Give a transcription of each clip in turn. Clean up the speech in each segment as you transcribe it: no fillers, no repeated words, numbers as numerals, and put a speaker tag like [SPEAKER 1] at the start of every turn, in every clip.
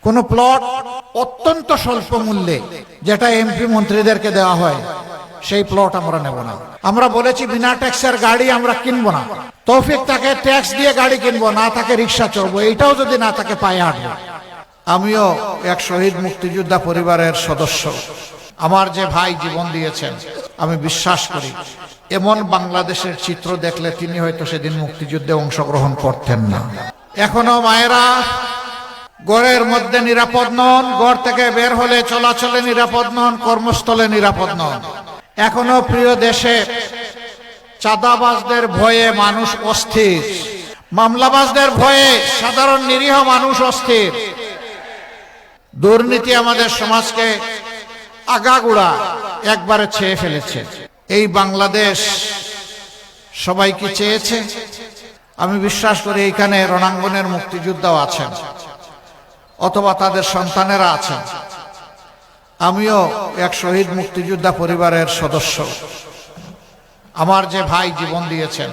[SPEAKER 1] কোনো প্লট অত্যন্ত স্বল্প মূল্যে যেটা এমপি মন্ত্রীদেরকে দেওয়া হয় সেই প্লট আমরা নেব না। আমরা বলেছি বিনা ট্যাক্সের গাড়ি আমরা কিনবো না। তৌফিক তাকে ট্যাক্স দিয়ে গাড়ি কিনবো, না তাকে রিক্সা চড়বো, এইটাও যদি না তাকে পায়ে হাঁটবো। আমিও এক শহীদ মুক্তিযোদ্ধা পরিবারের সদস্য। আমার যে ভাই জীবন দিয়েছেন, আমি বিশ্বাস করি এমন বাংলাদেশের চিত্র দেখলে তিনি হয়তো সেদিন মুক্তিযুদ্ধে অংশগ্রহণ করতেন না। এখনো মায়েরা ঘরের মধ্যে নিরাপদ নন, ঘর থেকে বের হলে চলাচলে নিরাপদ নন, কর্মস্থলে নিরাপদ নন। এখনো প্রিয় দেশে চাঁদাবাজদের ভয়ে মানুষ অস্থির, মামলাবাজদের ভয়ে সাধারণ নিরীহ মানুষ অস্থির। দুর্নীতি আমাদের সমাজকে আগাগোড়া একবারে ছেয়ে ফেলেছে। এই বাংলাদেশ সবাই কি চেয়েছে? আমি বিশ্বাস করি এইখানে রণাঙ্গনের মুক্তিযোদ্ধাও আছেন অথবা তাদের সন্তানেরা আছেন। আমিও এক শহীদ মুক্তিযোদ্ধা পরিবারের সদস্য। আমার যে ভাই জীবন দিয়েছেন,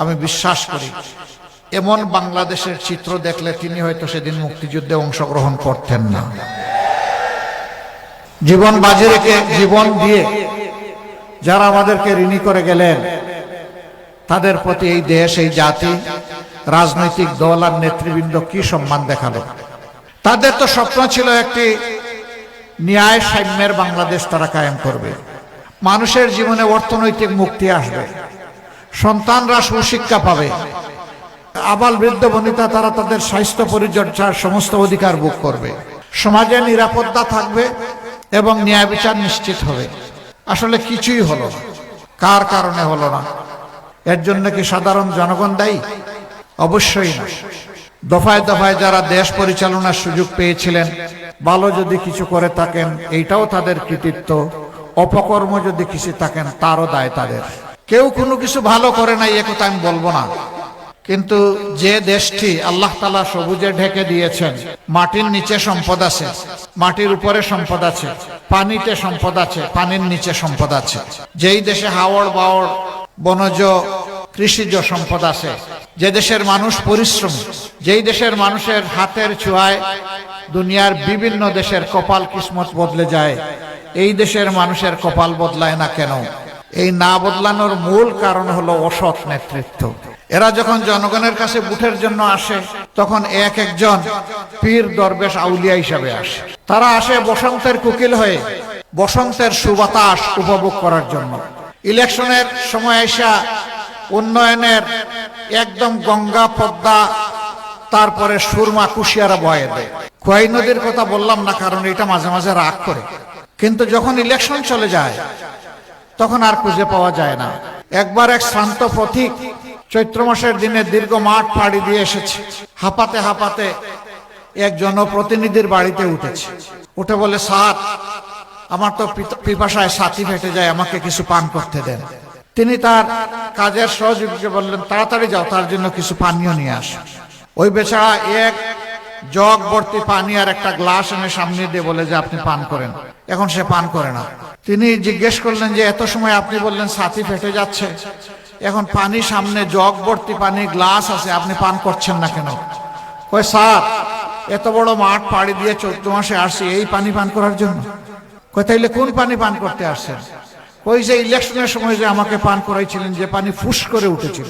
[SPEAKER 1] আমি বিশ্বাস করি এমন বাংলাদেশের চিত্র দেখলে তিনি হয়তো সেদিন মুক্তিযুদ্ধে অংশগ্রহণ করতেন না। জীবন বাজি রেখে, জীবন দিয়ে যারা আমাদেরকে ঋণী করে গেলেন, তাদের প্রতি এই দেশ, এই জাতি, রাজনৈতিক দল আর নেতৃবৃন্দ কি সম্মান দেখালো। তাদের তো স্বপ্ন ছিল একটি ন্যায় সাম্যের বাংলাদেশ তারা কায়েম করবে। মানুষের জীবনে অর্থনৈতিক মুক্তি আসবে, সন্তানরা সুশিক্ষা পাবে, আবাল বৃদ্ধ বনিতা তারা তাদের স্বাস্থ্য পরিচর্যার সমস্ত অধিকার ভোগ করবে, সমাজে নিরাপত্তা থাকবে এবং ন্যায় বিচার নিশ্চিত হবে। আসলে কিছুই হলো না। কার কারণে হলো না? এর জন্য কি সাধারণ জনগণ দায়ী? অবশ্যই না। দফায় দফায় যারা দেশ পরিচালনার সুযোগ পেয়েছিলেন, ভালো যদি কিছু করে থাকেন এইটাও তাদের কৃতিত্ব, অপকর্ম যদি কিছু থাকেন তারও দায় তাদের। কেউ কোনো কিছু ভালো করে নাই একথা আমি বলবো না, কিন্তু যে দেশটি আল্লাহ তাআলা সবুজে ঢেকে দিয়েছেন, মাটির নিচে সম্পদ আছে, মাটির উপরে সম্পদ আছে, পানিতে সম্পদ আছে, পানির নিচে সম্পদ আছে, যেই দেশে হাওড় বাওড় বনজ কৃষিজ সম্পদ আছে, যে দেশের মানুষ পরিশ্রমী, যেই দেশের মানুষের হাতের ছোঁয়ায় দুনিয়ার বিভিন্ন দেশের কপাল কিসমত বদলে যায়, এই দেশের মানুষের কপাল বদলায় না কেন? এই না বদলানোর মূল কারণ হলো অসৎ নেতৃত্ব। এরা যখন জনগণের কাছে ভোটের জন্য আসে, তখন এক একজন পীর দরবেশ আউলিয়া হিসাবে আসে। তারা আসে বসন্তের কোকিল হয়ে, বসন্তের সুবাতাস উপভোগ করার জন্য। ইলেকশনের সময় এসে উন্নয়নের একদম গঙ্গা পদ্মা তারপরে সুরমা কুশিয়ারা বয়ে দেয়। খোয়াই নদীর কথা বললাম না, কারণ এটা মাঝে মাঝে রাগ করে, কিন্তু যখন ইলেকশন চলে যায় তখন আর খুঁজে পাওয়া যায় না। একবার এক শ্রান্ত পথিক চৈত্র মাসের দিনে দীর্ঘ মাঠ পাড়ি দিয়ে এসেছে। হাঁপাতে হাঁপাতে এক জনপ্রতিনিধির বাড়িতে উঠেছে। উঠে বলে, স্যার, আমার তো পিপাসায় ছাতি ফেটে যায়, আমাকে কিছু পান করতে দেন। তিনি তার কাজের সহযোগীকে বললেন, তাড়াতাড়ি যাও, তার জন্য কিছু পানীয় নিয়ে আস। ওই বেচারা এক জগ ভর্তি পানি আর একটা গ্লাস এনে সামনে দিয়ে বলে যে আপনি পান করেন। এখন সে পান করে না। তিনি জিজ্ঞেস করলেন যে এত সময় আপনি বললেন ছাতি ফেটে যাচ্ছে, এখন পানি সামনে, জগ ভর্তি পানি, গ্লাস আছে, আপনি পান করছেন না কেন? কয়, স্যার, এত বড় মাঠ পাড়ি দিয়ে চৈত্র মাসে আসছি এই পানি পান করার জন্য। কয়, তাইলে কোন পানি পান করতে আসছেন? ওই যে ইলেকশনের সময় যে আমাকে পান করাইছিলেন, যে পানি ফুস করে উঠেছিল।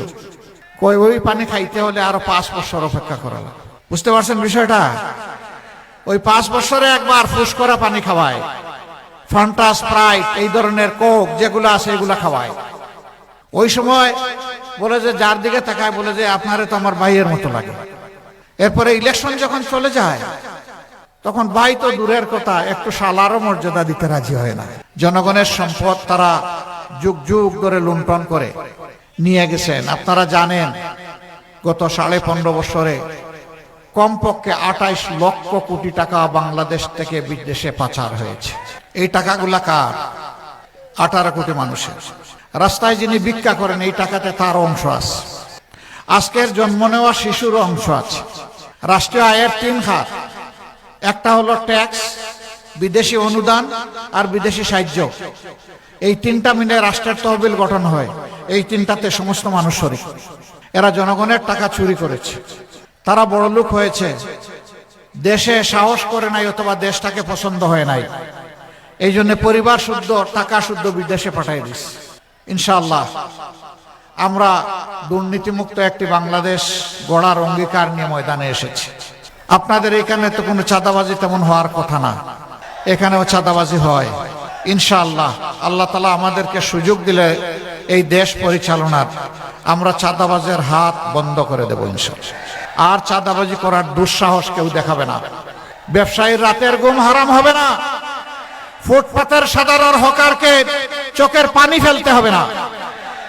[SPEAKER 1] কই, ওই পানি খাইতে হলে আরো 5 বছর অপেক্ষা করা। বুঝতে পারছেন বিষয়টা? ওই 5 বছরে একবার ফুস করা পানি খাওয়ায়, ফান্টা, স্প্রাইট, এই ধরনের কোক যেগুলো আছে এগুলা খাওয়ায়। ওই সময় বলে যে, যার দিকে তাকায় বলে যে আপনারে তো আমার ভাইয়ের মতো লাগে। এরপরে ইলেকশন যখন চলে যায় তখন ভাই তো দূরের কথা, একটু শালারও মর্যাদা দিতে রাজি হয় না। জনগণের সম্পদ তারা যুগ যুগ ধরে লুণ্ঠন করে নিয়ে গেছেন। আপনারা জানেন গত 15.5 বছরে কমপক্ষে 28 লক্ষ কোটি টাকা বাংলাদেশ থেকে বিদেশে পাচার হয়েছে। এই টাকাগুলা কার? 18 কোটি মানুষের। রাস্তায় যিনি ভিক্ষা করেন এই টাকাতে তার অংশ আছে, আজকের জন্ম নেওয়া শিশুর অংশ আছে। রাষ্ট্রীয় আয়ের 3 খাত, একটা হলো ট্যাক্স, বিদেশি অনুদান আর বিদেশি সাহায্য। এই 3টা মিলে রাষ্ট্রের তহবিল গঠন হয়। এই 3টাতে সমস্ত মানুষ শরীক। এরা জনগণের টাকা চুরি করেছে, তারা বড়লোক হয়েছে, দেশে সাহস করে নাই অথবা দেশটাকে পছন্দ হয় নাই, এই জন্য পরিবার শুদ্ধ টাকা শুদ্ধ বিদেশে পাঠাই দিচ্ছে। ইনশাআল্লাহ আমরা দুর্নীতিমুক্ত একটি বাংলাদেশ গড়ার অঙ্গীকার নিয়ে ময়দানে এসেছি। আপনাদের এখানে তো কোনো চাঁদাবাজি তেমন হওয়ার কথা না, এখানেও চাঁদাবাজি হয়। ইনশাআল্লাহ আল্লাহ তাআলা আমাদেরকে সুযোগ দিলে এই দেশ পরিচালনার, আমরা চাঁদাবাজের হাত বন্ধ করে দেব ইনশাআল্লাহ। আর চাঁদাবাজি করার দুঃসাহস কেউ দেখাবে না। ব্যবসায়ীর রাতের ঘুম হারাম হবে না। ফুটপাতের সাধারণ হকারকে চোখের পানি ফেলতে হবে না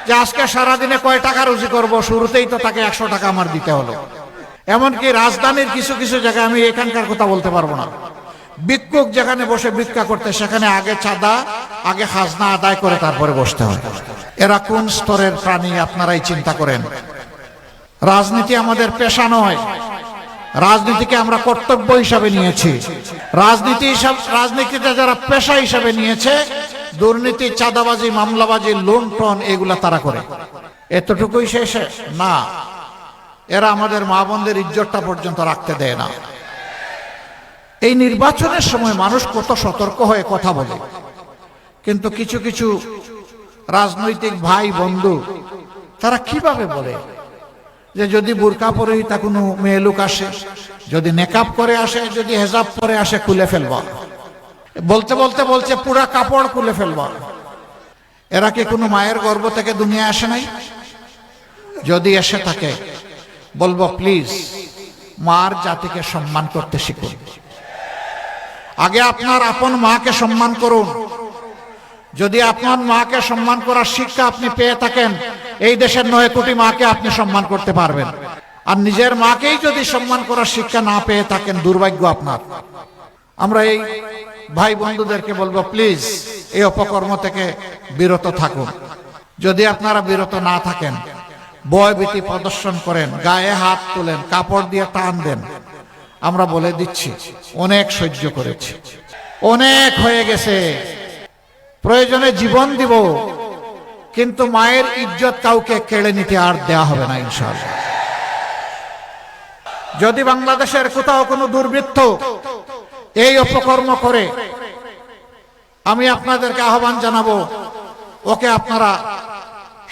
[SPEAKER 1] যে আজকে সারাদিনে কয় টাকা রুজি করব, শুরুতেই তো তাকে 100 টাকা আমার দিতে হলো। এমনকি রাজধানীর কিছু কিছু জায়গায়, আমি এখানকার কথা বলতে পারবো না, ভিক্ষুক যেখানে বসে ভিক্ষা করতে সেখানে আগে চাঁদা, আগে খাজনা আদায় করে তারপরে বসতে হয়। এরা কোন স্তরের প্রাণী আপনারাই চিন্তা করেন। রাজনীতি আমাদের পেশা নয়, রাজনীতিকে আমরা কর্তব্য হিসাবে নিয়েছি। রাজনীতিতে যারা পেশা হিসাবে নিয়েছে, দুর্নীতি, চাঁদাবাজি, মামলাবাজি, লুণ্ঠন এগুলা তারা করে। এতটুকুই শেষে না, এরা আমাদের মা বোনদের ইজ্জতটা পর্যন্ত রাখতে দেয় না। এই নির্বাচনের সময় মানুষ কত সতর্ক হয়ে কথা বলে, কিন্তু কিছু কিছু রাজনৈতিক ভাই বন্ধু তারা কিভাবে বলে যে যদি বুরকা পরে তা কোনো মেয়ে লোক আসে, যদি নেকাব করে আসে, যদি হেজাব পরে আসে, খুলে ফেলবা। বলতে বলতে বলছে পুরা কাপড় খুলে ফেলবা। এরা কি কোনো মায়ের গর্ভ থেকে দুনিয়া আসে নাই? যদি এসে থাকে বলবো প্লিজ মার জাতিকে সম্মান করতে শিখুন। আগে আপনার আপন মাকে সম্মান করুন। যদি আপনার মাকে সম্মান করার শিক্ষা আপনি পেয়ে থাকেন, এই দেশের 9 কোটি মাকে আপনি সম্মান করতে পারবেন। আর নিজের মাকেই যদি সম্মান করার শিক্ষা না পেয়ে থাকেন, দুর্ভাগ্য আপনার। আমরা এই ভাই বন্ধুদেরকে বলবো প্লিজ এই অপকর্ম থেকে বিরত থাকুন। যদি আপনারা বিরত না থাকেন, ভয়ভীতি প্রদর্শন করেন, গায়ে হাত তোলেন, কাপড় দিয়ে টান দেন, আমরা বলে দিচ্ছি অনেক সহ্য করেছি, অনেক হয়ে গেছে, প্রয়োজনে জীবন দিব, কিন্তু মায়ের ইজ্জত কাউকে কেড়ে নিতে আর দেয়া হবে না ইনশাআল্লাহ। যদি বাংলাদেশের কোথাও কোনো দুর্বৃত্ত এই অপকর্ম করে, আমি আপনাদেরকে আহ্বান জানাবো, ওকে আপনারা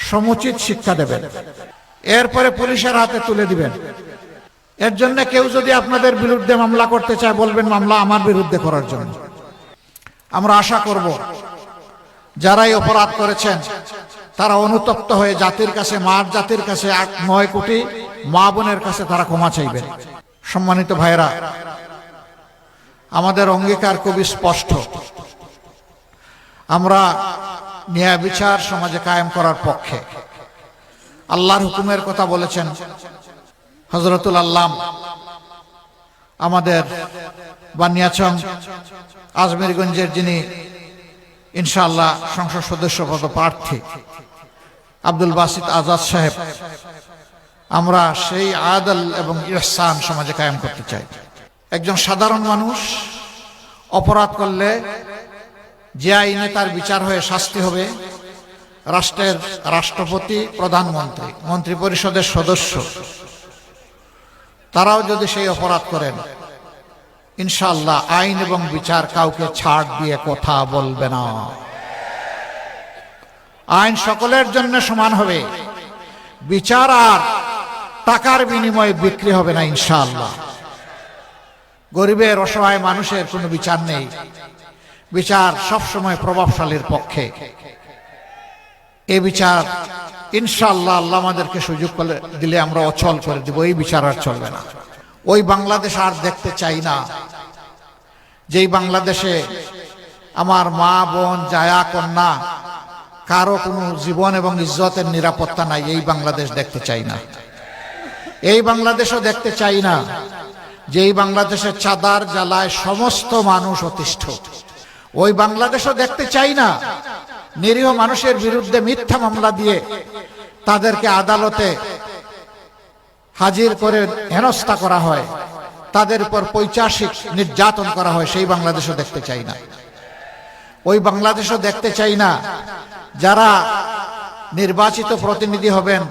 [SPEAKER 1] সমুচিত শিক্ষা দেবেন, এরপরে পুলিশের হাতে তুলে দিবেন। এর জন্য কেউ যদি আপনাদের বিরুদ্ধে মামলা করতে চায়, বলবেন মামলা আমার বিরুদ্ধে করার জন্য। আমরা আশা করব যারাই অপরাধ করেছেন তারা অনুতপ্ত হয়ে জাতির কাছে, মার জাতির কাছে, 9 কোটি মা বোনের কাছে তারা ক্ষমা চাইবেন। সম্মানিত ভাইরা, আমাদের অঙ্গীকার খুবই স্পষ্ট। আমরা ন্যায় বিচার সমাজে কায়েম করার পক্ষে। আল্লাহর হুকুমের কথা বলেছেন হযরতুল আল্লাম আমাদের বানিয়াচং আজমিরগঞ্জের, যিনি ইনশাআল্লাহ সংসদ সদস্য পদপ্রার্থী আব্দুল বাসিত আজাদ সাহেব। আমরা সেই আদল এবং ইহসান সমাজে কায়েম করতে চাই। একজন সাধারণ মানুষ অপরাধ করলে যে আইনে তার বিচার হয়ে শাস্তি হবে, রাষ্ট্রের রাষ্ট্রপতি, প্রধানমন্ত্রী, মন্ত্রী পরিষদের সদস্য, তারাও যদি সেই অপরাধ করেন, ইনশাআল্লাহ আইন এবং বিচার কাউকে ছাড় দিয়ে কথা বলবে না। আইন সকলের জন্য সমান হবে, বিচার আর টাকার বিনিময়ে বিক্রি হবে না ইনশাআল্লাহ। গরিবের, অসহায় মানুষের কোনো বিচার নেই, বিচার সবসময় প্রভাবশালীর পক্ষে। এই বিচার ইনশাআল্লাহ আল্লাহ আমাদেরকে সুযোগ দিলে আমরা অচল করে দিব। এই বিচার আর চলবে না। ওই বাংলাদেশ আর দেখতে চাই না, যেই বাংলাদেশে আমার মা বোন, জায়া কন্যা কারো কোনো জীবন এবং ইজ্জতের নিরাপত্তা নাই। এই বাংলাদেশ দেখতে চাই না। এই বাংলাদেশও দেখতে চাই না যেই বাংলাদেশে চাঁদার জ্বালায় সমস্ত মানুষ অতিষ্ঠ। ওই বাংলাদেশও দেখতে চাই না নিরীহ মানুষের বিরুদ্ধে মিথ্যা মামলা দিয়ে তাদেরকে আদালতে হাজির করে হেনস্থা করা হয়, তাদের উপর পৈশাচিক নির্যাতন করা হয়। সেই বাংলাদেশও দেখতে চাই না। ওই বাংলাদেশও দেখতে চাই না যারা নির্বাচিত প্রতিনিধি হবেন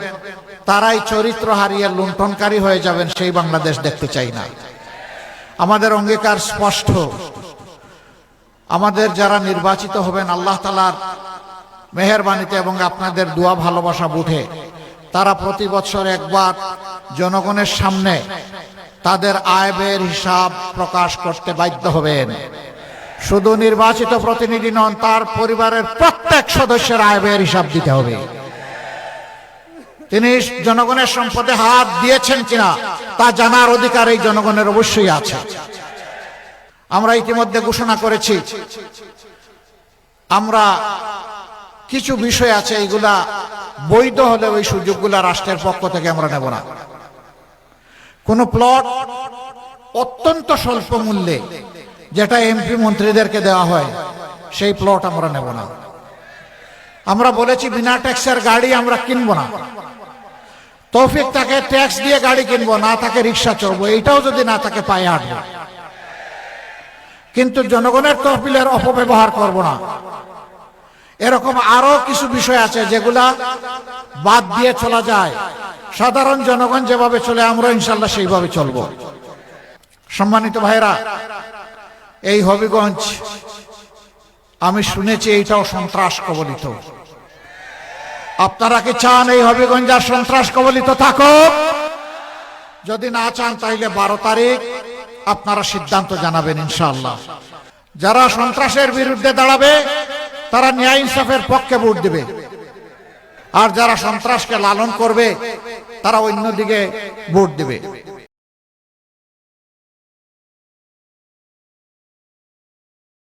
[SPEAKER 1] তারাই চরিত্র হারিয়ে লুণ্ঠনকারী হয়ে যাবেন। সেই বাংলাদেশ দেখতে চাই না। আমাদের অঙ্গীকার স্পষ্ট, আমাদের যারা নির্বাচিত হবেন আল্লাহ তাআলার মেহেরবানিতে এবং আপনাদের দোয়া ভালোবাসা বুঝে তারা প্রতি বছর একবার জনগণের সামনে তাদের আয় ব্যয়ের হিসাব প্রকাশ করতে বাধ্য হবেন। শুধু নির্বাচিত প্রতিনিধি নন, তার পরিবারের প্রত্যেক সদস্যের আয় ব্যয়ের হিসাব দিতে হবে। তিনি জনগণের সম্পদে হাত দিয়েছেন কিনা তা জানার অধিকার এই জনগণের অবশ্যই আছে। আমরা ইতিমধ্যে ঘোষণা করেছি, আমরা কিছু বিষয় আছে এইগুলা বৈধ হলে ওই সুযোগগুলা রাষ্ট্রের পক্ষ থেকে আমরা নেব না। কোন প্লট অত্যন্ত স্বল্প মূল্যে যেটা এমপি মন্ত্রীদেরকে দেওয়া হয় সেই প্লট আমরা নেব না। আমরা বলেছি বিনা ট্যাক্সের গাড়ি আমরা কিনবো না। তৌফিক তাকে ট্যাক্স দিয়ে গাড়ি কিনবো, না তাকে রিক্সা চড়বো, এইটাও যদি না তাকে পায়ে হাঁটবো। কিন্তু জনগণের তহবিলের অপব্যবহার করব না। এরকম আরো কিছু বিষয় আছে যেগুলা বাদ দিয়ে চলা যায়। সাধারণ জনগণ যেভাবে চলে আমরা ইনশাল্লাহ সেইভাবে চলবো। সম্মানিত ভাইরা, এই হবিগঞ্জ আমি শুনেছি এইটাও সন্ত্রাস কবলিত। আপনারা কি চান এই হবিগঞ্জ আর সন্ত্রাস কবলিত থাকুক? যদি না চান তাহলে 12 তারিখ আপনারা সিদ্ধান্ত জানাবেন ইনশাআল্লাহ। যারা সন্ত্রাসের বিরুদ্ধে দাঁড়াবে তারা ন্যায় ইনসাফের পক্ষে ভোট দেবে, আর যারা সন্ত্রাসকে লালন করবে তারা অন্যদিকে ভোট দেবে।